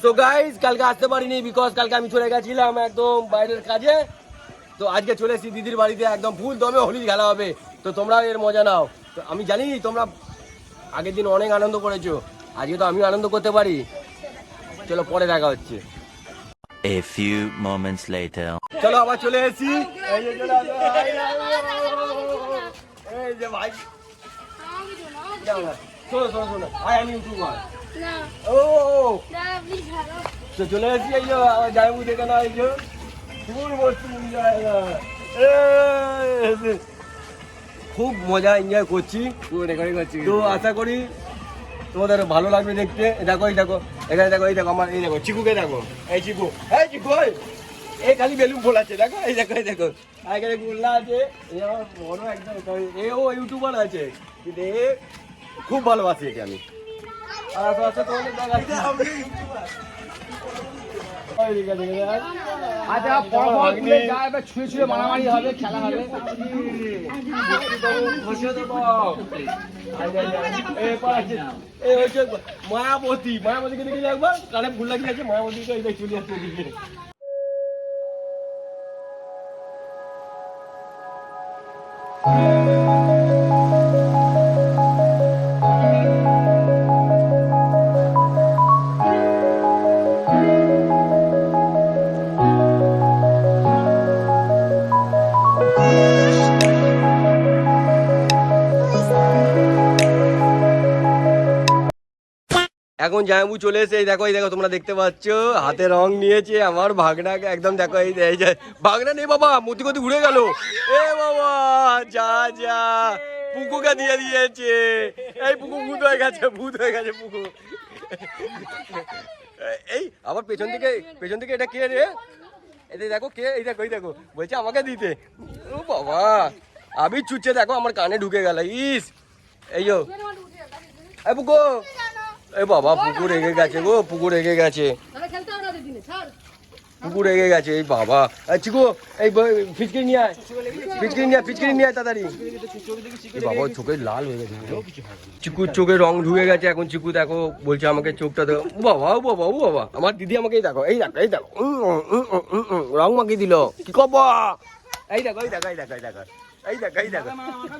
তো গাইস কালকে আসতে পারিনি বিকজ কালকে আমি চলে গেছিলাম একদম বাইরের কাজে। তো আজকে চলে এসেছি দিদির বাড়িতে, একদম ফুল দমে হোলি খেলা হবে। তো তোমরা এর মজা নাও। তো আমি জানি তোমরা আগের দিন অনেক আনন্দ করেছো, আজকে তো আমিও আনন্দ করতে পারি। চলো পরে দেখা হচ্ছে। A few moments later. চলো আবার চলে এসেছি। এই যে চলে আসো। এই যে ভাই শোনো শোনো শোনো, আমি ইউটিউবার। ও তো চলে এসেছি। এই যে যাই মুখ দেখে না, এই যে খুব মজা এনজয় করছি। তো আশা করি তোমাদের ভালো লাগবে দেখতে। দেখো এই দেখো, এখানে দেখো, এই দেখো আমার, এই দেখো চিকুকে দেখো, এই চিকু, এই চিকু এই খালি বেলুন ফোলাচ্ছে, দেখো এই দেখো, এই দেখো এখানে গোল্লা আছে, এই আমার বড় একদম, এও ইউটিউবার আছে, কিন্তু এ খুব ভালোবাসি একে আমি। আর আস্তে আস্তে তোমাদের দেখাচ্ছি। আচ্ছা পরবর্তীতে যাবে ছুঁয়ে ছুঁয়ে মারামারি হবে, খেলা হবে। মায়াবতী, মায়াবতীকে দেখে একবার কানে ভুল লাগিয়ে আছে, মায়াবতীকে এই চলে আসছে এদিকে। এখন জামাইবু চলে এসে, এই দেখো, এই দেখো তোমরা দেখতে পাচ্ছ হাতে রং নিয়েছে আমার ভাগনাকে, একদম দেখো এই যে ভাগনা নেই বাবা, মতি গতি ঘুরে গেল। এ বাবা যা যা, পুকুকে দিয়ে দিয়েছে। এই পুকু ভূত হয়ে গেছে, ভূত হয়ে গেছে পুকু। এই আবার পেছন থেকে এটা কে রে? এই দেখো কে, এই দেখো, এই দেখো বলছে আমাকে দিতে। ও বাবা আবির ছুটছে, দেখো আমার কানে ঢুকে গেল। ইস এই যো এই পুকু, এ বাবা পুকুর রেগে গেছে গো, পুকুর রেগে গেছে, পুকুর রেগে গেছে। এই বাবা চিকু, এই ফিচকিরি নিয়ে আয়, ফিচকিরি নিয়ে আয় তাড়াতাড়ি। বাবা চোখে লাল হয়ে গেছে, চিকুর চোখে রং ঢুকে গেছে। এখন চিকু দেখো বলছে আমাকে চোখটা দেখো। বাবা ও বাবা, ও বাবা আমার দিদি আমাকে দেখো, এই দেখো, এই দেখো রং মাখিয়ে দিল। কি কব? এই দেখো, এই দেখো, এই দেখো, এই দেখো, এই দেখো, এই দেখো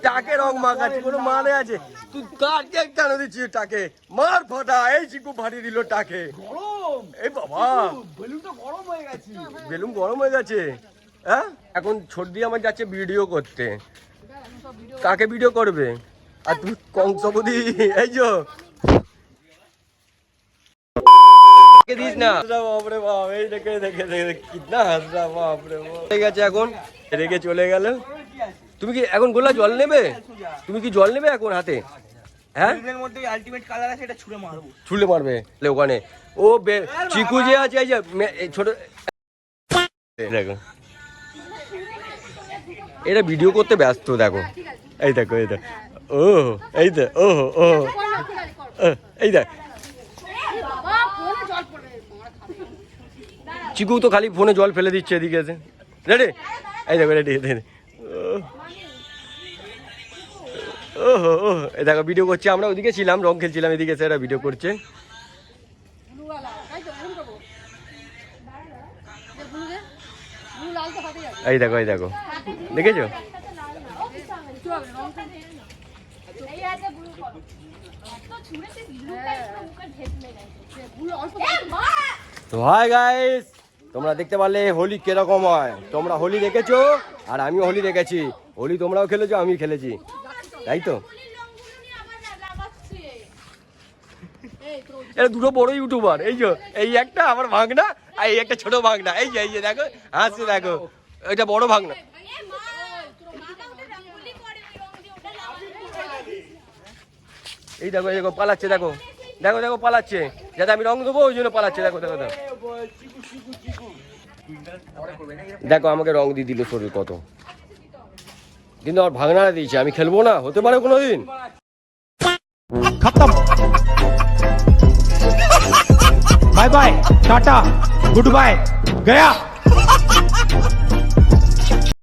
টাকে রং মাখাচ্ছে, কোনো মানে আছে? তুই কাকে কেন দিচ্ছিস টাকে? মার ফাটা। এই চিকু ফাটিয়ে দিল টাকে। এই বাবা বেলুন গরম হয়ে গেছে। হ্যাঁ এখন ছোটদি আমার যাচ্ছে ভিডিও করতে। কাকে ভিডিও করবে? আর তুই কংসবতী, এই যো দিস না। বাপরে বাপ, এই দেখে দেখে দেখে কিতনা হাসরা, বাপরে বাপ। ঠিক আছে এখন রেগে চলে গেল। তুমি কি এখন গোলা জল নেবে? তুমি কি জল নেবে এখন হাতে? হ্যাঁ ছুলে মারবে ওখানে। ও চিকু যে আছে, এই যে ছোট, দেখো এটা ভিডিও করতে ব্যস্ত। দেখো এই দেখো, এই দেখো, ও এই দেখ, ও ও এই দেখ চিকু তো খালি ফোনে জল ফেলে দিচ্ছে এদিকে এসে। রেডি? এই দেখো রেডি। ওহো ও এই দেখো ভিডিও করছে। আমরা ওদিকে ছিলাম, রং খেলছিলাম, এদিকে এসে এরা ভিডিও করছে। এই দেখো, এই দেখো দেখেছো? তো হাই গাইস, তোমরা দেখতে পারলে হোলি কিরকম হয়। তোমরা হোলি দেখেছো আর আমিও হোলি দেখেছি। হোলি তোমরাও খেলেছো, আমি খেলেছি, তাই তো? এটা দুটো বড় ইউটিউবার, এই যে এই একটা আমার ভাগনা আর এই একটা ছোট ভাগনা। এই যে দেখো হাসছে, দেখো এটা বড় ভাগনা। এই দেখো, এই দেখো পালাচ্ছে, দেখো দেখো দেখো পালাচ্ছে, যাতে আমি রং দেবো ওই জন্য পালাচ্ছে। দেখো দেখো দেখো দেখো আমাকে রং দিয়ে দিল শরীর কত, কিন্তু আমার ভাগনারা দিয়েছে। আমি খেলবো না, হতে পারে কোনোদিন। खत्म, bye bye, ta-ta, goodbye, गया।